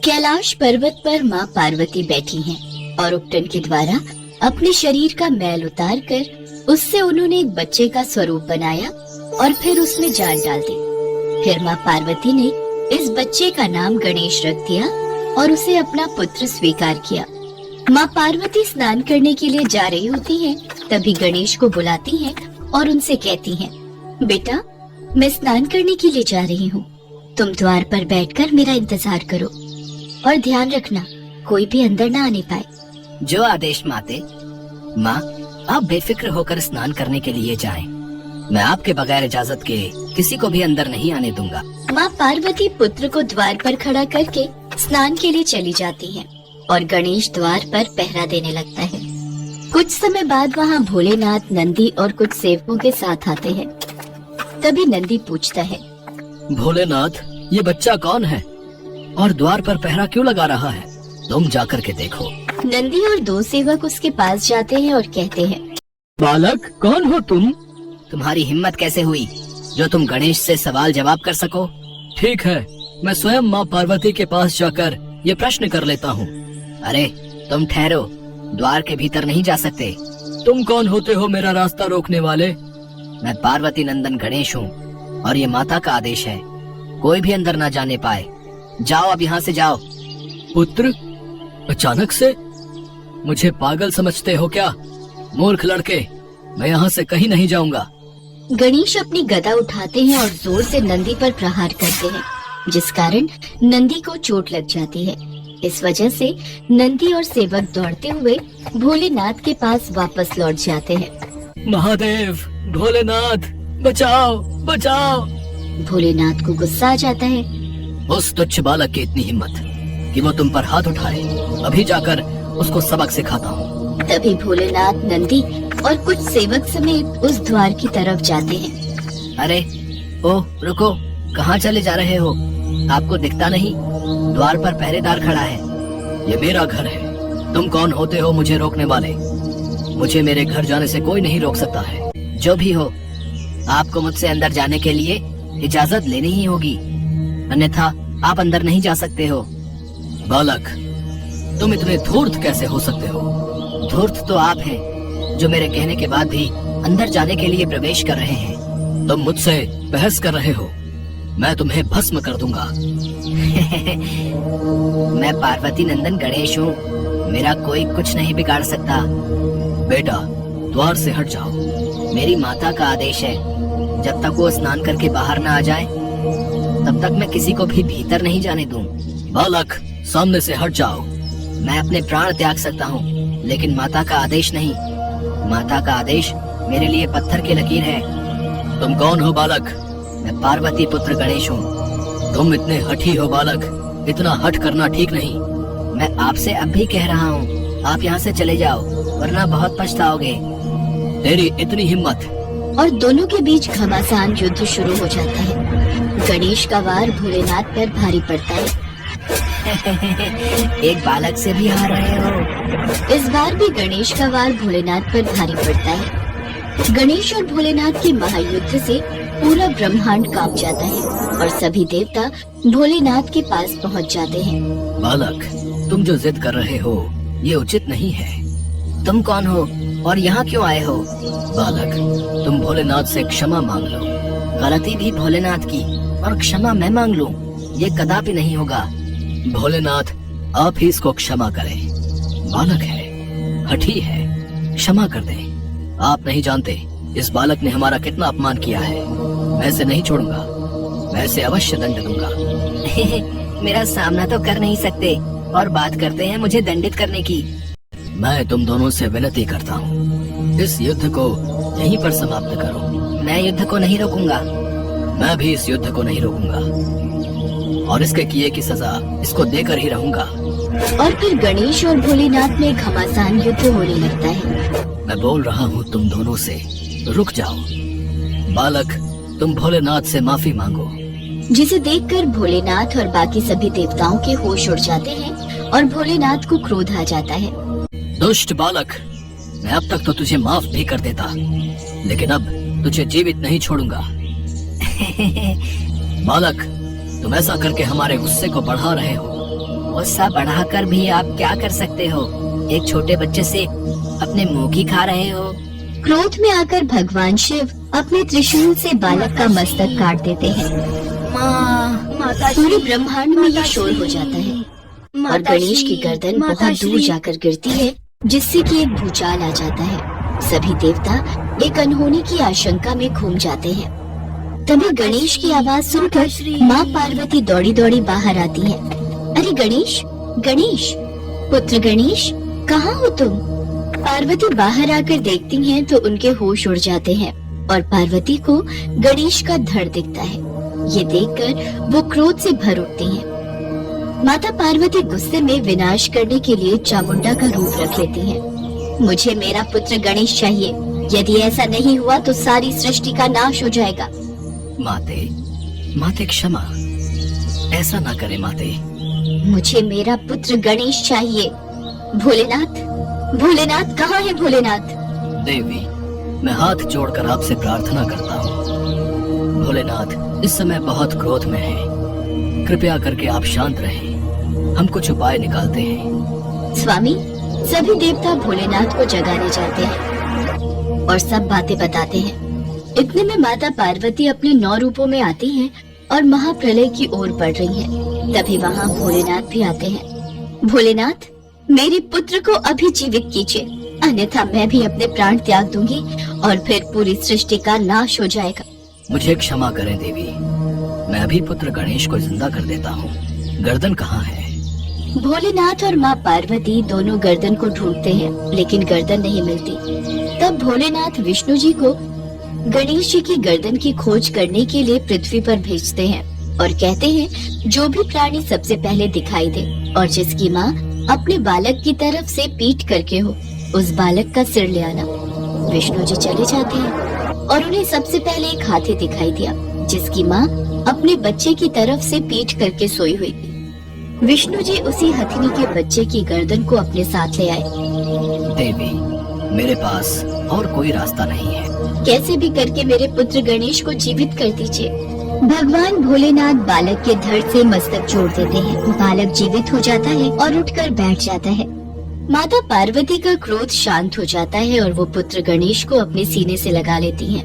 कैलाश पर्वत पर माँ पार्वती बैठी हैं और उपटन के द्वारा अपने शरीर का मैल उतार कर उससे उन्होंने एक बच्चे का स्वरूप बनाया और फिर उसमें जान डाल दी। फिर माँ पार्वती ने इस बच्चे का नाम गणेश रख दिया और उसे अपना पुत्र स्वीकार किया। माँ पार्वती स्नान करने के लिए जा रही होती हैं, तभी गणेश को बुलाती हैं और उनसे कहती हैं, बेटा मैं स्नान करने के लिए जा रही हूँ, तुम द्वार पर बैठकर मेरा इंतजार करो और ध्यान रखना कोई भी अंदर ना आने पाए। जो आदेश माते। माँ आप बेफिक्र होकर स्नान करने के लिए जाएं। मैं आपके बगैर इजाजत के किसी को भी अंदर नहीं आने दूंगा। माँ पार्वती पुत्र को द्वार पर खड़ा करके स्नान के लिए चली जाती हैं और गणेश द्वार पर पहरा देने लगता है। कुछ समय बाद वहाँ भोलेनाथ, नंदी और कुछ सेवकों के साथ आते हैं। तभी नंदी पूछता है, भोलेनाथ ये बच्चा कौन है और द्वार पर पहरा क्यों लगा रहा है? तुम जाकर के देखो। नंदी और दो सेवक उसके पास जाते हैं और कहते हैं, बालक कौन हो तुम? तुम्हारी हिम्मत कैसे हुई जो तुम गणेश से सवाल जवाब कर सको? ठीक है, मैं स्वयं माँ पार्वती के पास जाकर ये प्रश्न कर लेता हूँ। अरे तुम ठहरो, द्वार के भीतर नहीं जा सकते। तुम कौन होते हो मेरा रास्ता रोकने वाले? मैं पार्वती नंदन गणेश हूँ और ये माता का आदेश है, कोई भी अंदर ना जाने पाए। जाओ अब यहाँ से जाओ। पुत्र अचानक से? मुझे पागल समझते हो क्या? मूर्ख लड़के, मैं यहाँ से कहीं नहीं जाऊंगा। गणेश अपनी गदा उठाते हैं और जोर से नंदी पर प्रहार करते हैं, जिस कारण नंदी को चोट लग जाती है। इस वजह से नंदी और सेवक दौड़ते हुए भोलेनाथ के पास वापस लौट जाते हैं। महादेव, भोलेनाथ बचाओ बचाओ। भोलेनाथ को गुस्सा आ जाता है। उस तुच्छ बालक की इतनी हिम्मत कि वो तुम पर हाथ उठाए, अभी जाकर उसको सबक सिखाता हूँ। तभी भोलेनाथ, नंदी और कुछ सेवक समेत उस द्वार की तरफ जाते हैं। अरे ओह रुको, कहाँ चले जा रहे हो? आपको दिखता नहीं? द्वार पर पहरेदार खड़ा है। ये मेरा घर है, तुम कौन होते हो मुझे रोकने वाले? मुझे मेरे घर जाने से कोई नहीं रोक सकता है। जो भी हो, आपको मुझसे अंदर जाने के लिए इजाजत लेनी ही होगी, अन्यथा आप अंदर नहीं जा सकते हो। बालक, तुम इतने धूर्त कैसे हो सकते हो? धूर्त तो आप हैं, जो मेरे कहने के बाद भी अंदर जाने के लिए प्रवेश कर रहे हैं। तुम मुझसे बहस कर रहे हो? मैं तुम्हें भस्म कर दूंगा। मैं पार्वती नंदन गणेश हूँ, मेरा कोई कुछ नहीं बिगाड़ सकता। बेटा द्वार से हट जाओ। मेरी माता का आदेश है, जब तक वो स्नान करके बाहर ना आ जाए तब तक मैं किसी को भी भीतर नहीं जाने दूं। बालक सामने से हट जाओ। मैं अपने प्राण त्याग सकता हूँ, लेकिन माता का आदेश नहीं। माता का आदेश मेरे लिए पत्थर की लकीर है। तुम कौन हो बालक? मैं पार्वती पुत्र गणेश हूँ। तुम इतने हठी हो बालक, इतना हठ करना ठीक नहीं। मैं आपसे अब भी कह रहा हूँ, आप यहाँ से चले जाओ, वरना बहुत पछताओगे। तेरी इतनी हिम्मत! और दोनों के बीच घमासान युद्ध शुरू हो जाता है। गणेश का वार भोलेनाथ पर भारी पड़ता है। एक बालक से भी हार रहे हो। इस बार भी गणेश का वार भोलेनाथ पर भारी पड़ता है। गणेश और भोलेनाथ के महायुद्ध से पूरा ब्रह्मांड कांप जाता है और सभी देवता भोलेनाथ के पास पहुंच जाते हैं। बालक, तुम जो जिद कर रहे हो ये उचित नहीं है। तुम कौन हो और यहाँ क्यों आए हो? बालक, तुम भोलेनाथ से क्षमा मांग लो। गलती भी भोलेनाथ की और क्षमा मैं मांग लूं, ये कदापि नहीं होगा। भोलेनाथ आप ही इसको क्षमा करें। बालक है, हठी है, क्षमा कर दें। आप नहीं जानते इस बालक ने हमारा कितना अपमान किया है। मैं इसे नहीं छोड़ूंगा, मैं इसे अवश्य दंड दूंगा। मेरा सामना तो कर नहीं सकते और बात करते हैं मुझे दंडित करने की। मैं तुम दोनों से विनती करता हूँ, इस युद्ध को यहीं पर समाप्त करो। मैं युद्ध को नहीं रोकूंगा। मैं भी इस युद्ध को नहीं रोकूंगा और इसके किए की सजा इसको देकर ही रहूंगा। और फिर गणेश और भोलेनाथ में घमासान युद्ध होने लगता है। मैं बोल रहा हूँ तुम दोनों से, रुक जाओ। बालक, तुम भोलेनाथ से माफी मांगो। जिसे देखकर भोलेनाथ और बाकी सभी देवताओं के होश उड़ जाते हैं और भोलेनाथ को क्रोध आ जाता है। दुष्ट बालक, मैं अब तक तो तुझे माफ भी कर देता, लेकिन अब तुझे जीवित नहीं छोड़ूंगा। बालक, तुम ऐसा करके हमारे गुस्से को बढ़ा रहे हो। गुस्सा बढ़ाकर भी आप क्या कर सकते हो? एक छोटे बच्चे से अपने मुंह की खा रहे हो। क्रोध में आकर भगवान शिव अपने त्रिशूल से बालक का मस्तक काट देते हैं। पूरे ब्रह्मांड में ये शोर हो जाता है और गणेश की गर्दन बहुत दूर जाकर गिरती है, जिससे कि एक भूचाल आ जाता है। सभी देवता एक अनहोनी की आशंका में घूम जाते हैं। तभी गणेश की आवाज सुनकर माँ पार्वती दौड़ी दौड़ी बाहर आती है। अरे गणेश, गणेश, पुत्र गणेश, कहाँ हो तुम? पार्वती बाहर आकर देखती हैं तो उनके होश उड़ जाते हैं और पार्वती को गणेश का धड़ दिखता है। ये देखकर वो क्रोध से भर उठती हैं। माता पार्वती गुस्से में विनाश करने के लिए चामुंडा का रूप रख लेती हैं। मुझे मेरा पुत्र गणेश चाहिए। यदि ऐसा नहीं हुआ तो सारी सृष्टि का नाश हो जाएगा। माते, माते क्षमा, ऐसा ना करे माते। मुझे मेरा पुत्र गणेश चाहिए। भोलेनाथ, भोलेनाथ, कहाँ है भोलेनाथ? देवी, मैं हाथ जोड़कर आपसे प्रार्थना करता हूँ। भोलेनाथ इस समय बहुत क्रोध में है, कृपया करके आप शांत रहें। हम कुछ उपाय निकालते हैं। स्वामी, सभी देवता भोलेनाथ को जगाने जाते हैं और सब बातें बताते हैं। इतने में माता पार्वती अपने 9 रूपों में आती हैं और महाप्रलय की ओर बढ़ रही हैं। तभी वहाँ भोलेनाथ भी आते हैं। भोलेनाथ, मेरे पुत्र को अभी जीवित कीजिए, अन्यथा मैं भी अपने प्राण त्याग दूंगी और फिर पूरी सृष्टि का नाश हो जाएगा। मुझे क्षमा करें देवी, मैं अभी पुत्र गणेश को जिंदा कर देता हूँ। गर्दन कहाँ है? भोलेनाथ और माँ पार्वती दोनों गर्दन को ढूंढते हैं, लेकिन गर्दन नहीं मिलती। तब भोलेनाथ विष्णु जी को गणेश जी की गर्दन की खोज करने के लिए पृथ्वी पर भेजते हैं और कहते हैं, जो भी प्राणी सबसे पहले दिखाई दे और जिसकी माँ अपने बालक की तरफ से पीठ करके हो, उस बालक का सिर ले आना। विष्णु जी चले जाते हैं और उन्हें सबसे पहले एक हाथी दिखाई दिया, जिसकी माँ अपने बच्चे की तरफ से पीठ करके सोई हुई थी। विष्णु जी उसी हथिनी के बच्चे की गर्दन को अपने साथ ले आए। देवी, मेरे पास और कोई रास्ता नहीं है। कैसे भी करके मेरे पुत्र गणेश को जीवित कर दीजिए। भगवान भोलेनाथ बालक के धड़ से मस्तक जोड़ देते हैं। बालक जीवित हो जाता है और उठकर बैठ जाता है। माता पार्वती का क्रोध शांत हो जाता है और वो पुत्र गणेश को अपने सीने से लगा लेती हैं।